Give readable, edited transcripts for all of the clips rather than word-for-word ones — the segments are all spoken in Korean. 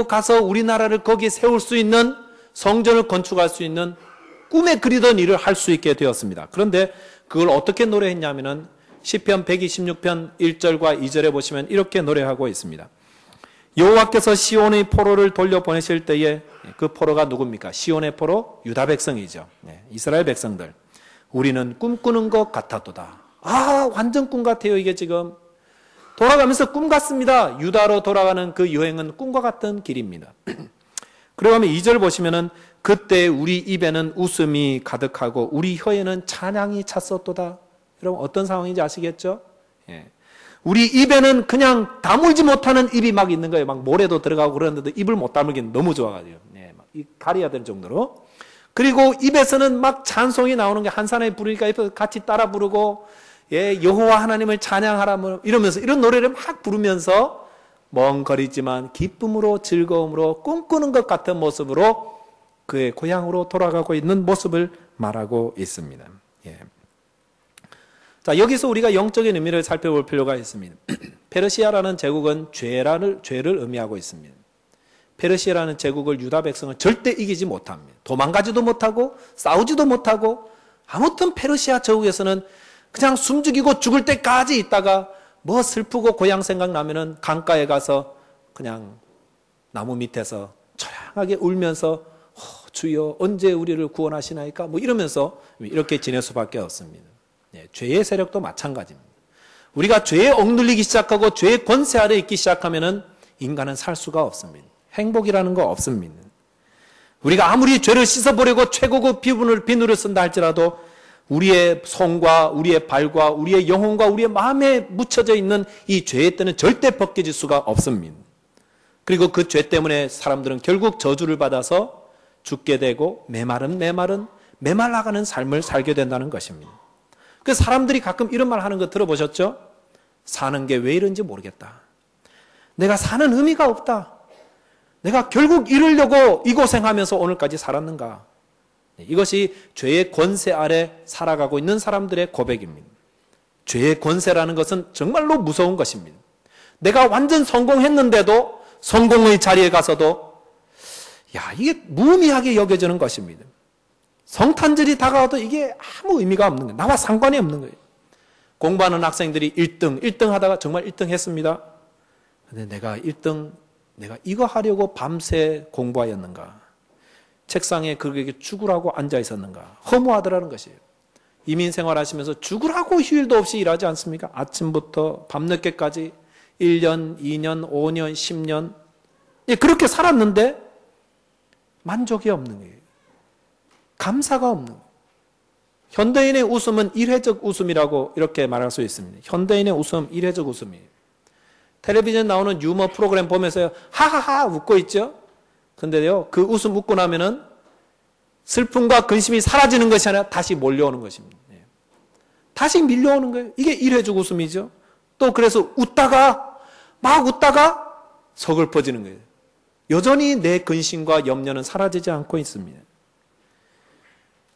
가서 우리나라를 거기에 세울 수 있는 성전을 건축할 수 있는 꿈에 그리던 일을 할 수 있게 되었습니다. 그런데 그걸 어떻게 노래했냐면은 시편 126편 1절과 2절에 보시면 이렇게 노래하고 있습니다. 여호와께서 시온의 포로를 돌려보내실 때에 그 포로가 누굽니까? 시온의 포로 유다 백성이죠. 이스라엘 백성들. 우리는 꿈꾸는 것 같았도다. 완전 꿈 같아요. 이게 지금 돌아가면서 꿈 같습니다. 유다로 돌아가는 그 여행은 꿈과 같은 길입니다. 그러면 2절 보시면은 그때 우리 입에는 웃음이 가득하고 우리 혀에는 찬양이 찼었도다. 여러분 어떤 상황인지 아시겠죠? 우리 입에는 그냥 다물지 못하는 입이 막 있는 거예요. 막 모래도 들어가고 그러는데도 입을 못 다물기는 너무 좋아가지고 막 가려야 될 정도로. 그리고 입에서는 막 찬송이 나오는 게 한 사람이 부르니까 옆에서 같이 따라 부르고 여호와 하나님을 찬양하라 이러면서 이런 노래를 막 부르면서 멍거리지만 기쁨으로 즐거움으로 꿈꾸는 것 같은 모습으로 그의 고향으로 돌아가고 있는 모습을 말하고 있습니다. 자, 여기서 우리가 영적인 의미를 살펴볼 필요가 있습니다. 페르시아라는 제국은 죄를 의미하고 있습니다. 페르시아라는 제국을 유다 백성은 절대 이기지 못합니다. 도망가지도 못하고 싸우지도 못하고 아무튼 페르시아 제국에서는 그냥 숨죽이고 죽을 때까지 있다가 뭐 슬프고 고향 생각나면은 강가에 가서 그냥 나무 밑에서 조용하게 울면서 주여 언제 우리를 구원하시나이까 뭐 이러면서 이렇게 지낼 수밖에 없습니다. 죄의 세력도 마찬가지입니다. 우리가 죄에 억눌리기 시작하고 죄의 권세 아래 있기 시작하면은 인간은 살 수가 없습니다. 행복이라는 거 없습니다. 우리가 아무리 죄를 씻어보려고 최고급 비누를 쓴다 할지라도 우리의 손과 우리의 발과 우리의 영혼과 우리의 마음에 묻혀져 있는 이 죄의 때는 절대 벗겨질 수가 없습니다. 그리고 그 죄 때문에 사람들은 결국 저주를 받아서 죽게 되고 메말라가는 삶을 살게 된다는 것입니다. 그 사람들이 가끔 이런 말 하는 거 들어보셨죠? 사는 게 왜 이런지 모르겠다. 내가 사는 의미가 없다. 내가 결국 이루려고 이 고생하면서 오늘까지 살았는가? 이것이 죄의 권세 아래 살아가고 있는 사람들의 고백입니다. 죄의 권세라는 것은 정말로 무서운 것입니다. 내가 완전 성공했는데도 성공의 자리에 가서도 이게 무의미하게 여겨지는 것입니다. 성탄절이 다가와도 이게 아무 의미가 없는 거예요. 나와 상관이 없는 거예요. 공부하는 학생들이 1등 하다가 정말 1등 했습니다. 근데 내가 이거 하려고 밤새 공부하였는가? 책상에 그렇게 죽으라고 앉아 있었는가? 허무하더라는 것이에요. 이민 생활하시면서 죽으라고 휴일도 없이 일하지 않습니까? 아침부터 밤늦게까지 1년, 2년, 5년, 10년 그렇게 살았는데 만족이 없는 거예요. 감사가 없는 거예요. 현대인의 웃음은 일회적 웃음이라고 이렇게 말할 수 있습니다. 현대인의 웃음, 일회적 웃음이에요. 텔레비전 나오는 유머 프로그램 보면서 하하하 웃고 있죠? 근데요, 그 웃음 웃고 나면은 슬픔과 근심이 사라지는 것이 아니라 다시 몰려오는 것입니다. 다시 밀려오는 거예요. 이게 일회적 웃음이죠. 또 그래서 막 웃다가 서글퍼지는 거예요. 여전히 내 근심과 염려는 사라지지 않고 있습니다.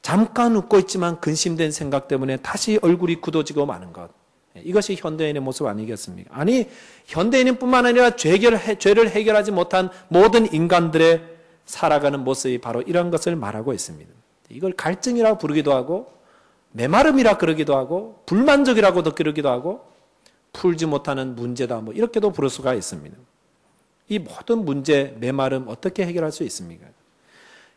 잠깐 웃고 있지만 근심된 생각 때문에 다시 얼굴이 굳어지고 마는 것. 이것이 현대인의 모습 아니겠습니까? 아니, 현대인은 뿐만 아니라 죄를 해결하지 못한 모든 인간들의 살아가는 모습이 바로 이런 것을 말하고 있습니다. 이걸 갈증이라고 부르기도 하고 메마름이라 그러기도 하고 불만족이라고도 그러기도 하고 풀지 못하는 문제다 이렇게도 부를 수가 있습니다. 이 모든 문제, 메마름 어떻게 해결할 수 있습니까?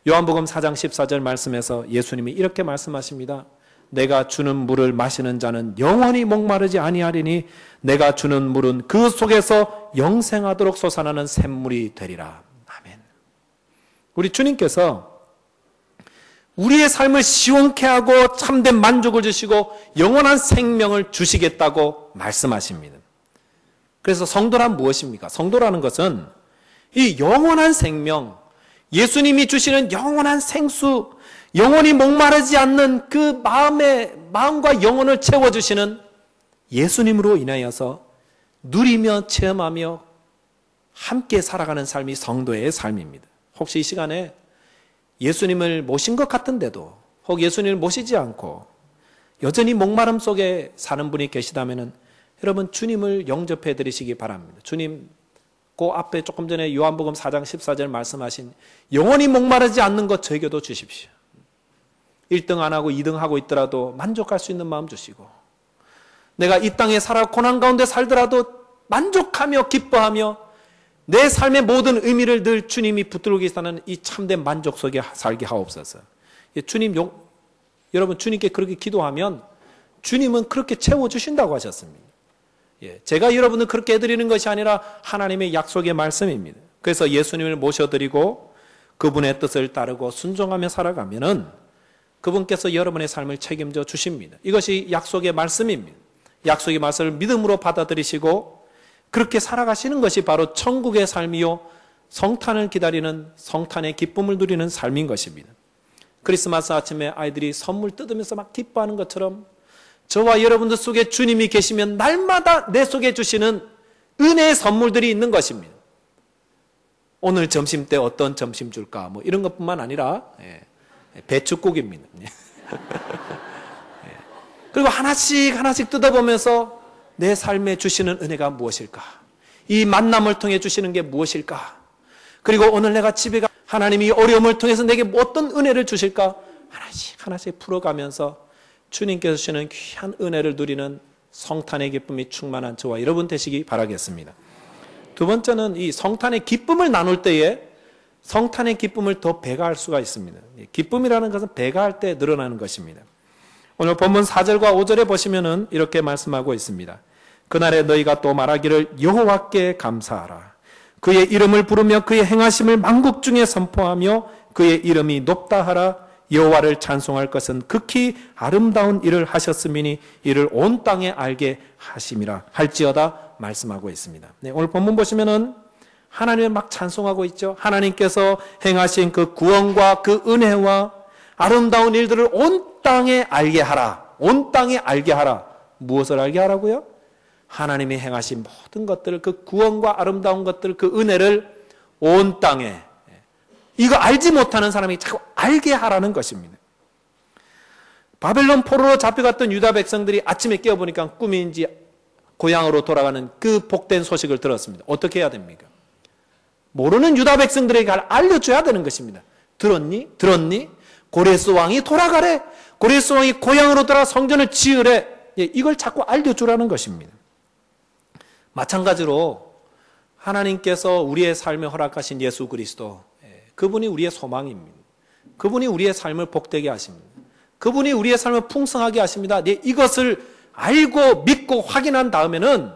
요한복음 4장 14절 말씀에서 예수님이 이렇게 말씀하십니다. 내가 주는 물을 마시는 자는 영원히 목마르지 아니하리니 내가 주는 물은 그 속에서 영생하도록 솟아나는 샘물이 되리라. 아멘. 우리 주님께서 우리의 삶을 시원케 하고 참된 만족을 주시고 영원한 생명을 주시겠다고 말씀하십니다. 그래서 성도란 무엇입니까? 성도라는 것은 이 영원한 생명, 예수님이 주시는 영원한 생수, 영원히 목마르지 않는 그 마음과 영혼을 채워주시는 예수님으로 인하여서 누리며 체험하며 함께 살아가는 삶이 성도의 삶입니다. 혹시 이 시간에 예수님을 모신 것 같은데도 혹 예수님을 모시지 않고 여전히 목마름 속에 사는 분이 계시다면 여러분 주님을 영접해 드리시기 바랍니다. 주님 그 앞에 조금 전에 요한복음 4장 14절 말씀하신 영원히 목마르지 않는 것 저에게도 주십시오. 1등 안 하고 2등 하고 있더라도 만족할 수 있는 마음 주시고, 내가 이 땅에 살아 고난 가운데 살더라도 만족하며 기뻐하며 내 삶의 모든 의미를 늘 주님이 붙들고 계시다는 이 참된 만족 속에 살게 하옵소서. 여러분 주님께 그렇게 기도하면 주님은 그렇게 채워주신다고 하셨습니다. 제가 여러분을 그렇게 해드리는 것이 아니라 하나님의 약속의 말씀입니다. 그래서 예수님을 모셔드리고 그분의 뜻을 따르고 순종하며 살아가면은 그분께서 여러분의 삶을 책임져 주십니다. 이것이 약속의 말씀입니다. 약속의 말씀을 믿음으로 받아들이시고 그렇게 살아가시는 것이 바로 천국의 삶이요 성탄을 기다리는 성탄의 기쁨을 누리는 삶인 것입니다. 크리스마스 아침에 아이들이 선물 뜯으면서 막 기뻐하는 것처럼 저와 여러분들 속에 주님이 계시면 날마다 내 속에 주시는 은혜의 선물들이 있는 것입니다. 오늘 점심 때 어떤 점심 줄까? 뭐 이런 것뿐만 아니라 배춧국입니다. 그리고 하나씩 뜯어보면서 내 삶에 주시는 은혜가 무엇일까? 이 만남을 통해 주시는 게 무엇일까? 그리고 오늘 내가 집에 가 하나님이 어려움을 통해서 내게 어떤 은혜를 주실까? 하나씩 풀어가면서 주님께서 주시는 귀한 은혜를 누리는 성탄의 기쁨이 충만한 저와 여러분 되시기 바라겠습니다. 두 번째는 이 성탄의 기쁨을 나눌 때에 성탄의 기쁨을 더 배가할 수가 있습니다. 기쁨이라는 것은 배가할 때 늘어나는 것입니다. 오늘 본문 4절과 5절에 보시면은 이렇게 말씀하고 있습니다. 그날에 너희가 또 말하기를 여호와께 감사하라. 그의 이름을 부르며 그의 행하심을 만국 중에 선포하며 그의 이름이 높다 하라. 여호와를 찬송할 것은 극히 아름다운 일을 하셨음이니 이를 온 땅에 알게 하심이라 할지어다 말씀하고 있습니다. 오늘 본문 보시면은 하나님을 막 찬송하고 있죠. 하나님께서 행하신 그 구원과 그 은혜와 아름다운 일들을 온 땅에 알게 하라. 온 땅에 알게 하라. 무엇을 알게 하라고요? 하나님이 행하신 모든 것들을, 그 구원과 아름다운 것들, 그 은혜를 온 땅에, 이거 알지 못하는 사람이 자꾸 알게 하라는 것입니다. 바벨론 포로로 잡혀갔던 유다 백성들이 아침에 깨어보니까 꿈인지 고향으로 돌아가는 그 복된 소식을 들었습니다. 어떻게 해야 됩니까? 모르는 유다 백성들에게 알려줘야 되는 것입니다. 들었니? 고레스 왕이 돌아가래. 고레스 왕이 고향으로 돌아가 성전을 지으래. 이걸 자꾸 알려주라는 것입니다. 마찬가지로 하나님께서 우리의 삶에 허락하신 예수 그리스도, 그분이 우리의 소망입니다. 그분이 우리의 삶을 복되게 하십니다. 그분이 우리의 삶을 풍성하게 하십니다. 이것을 알고 믿고 확인한 다음에는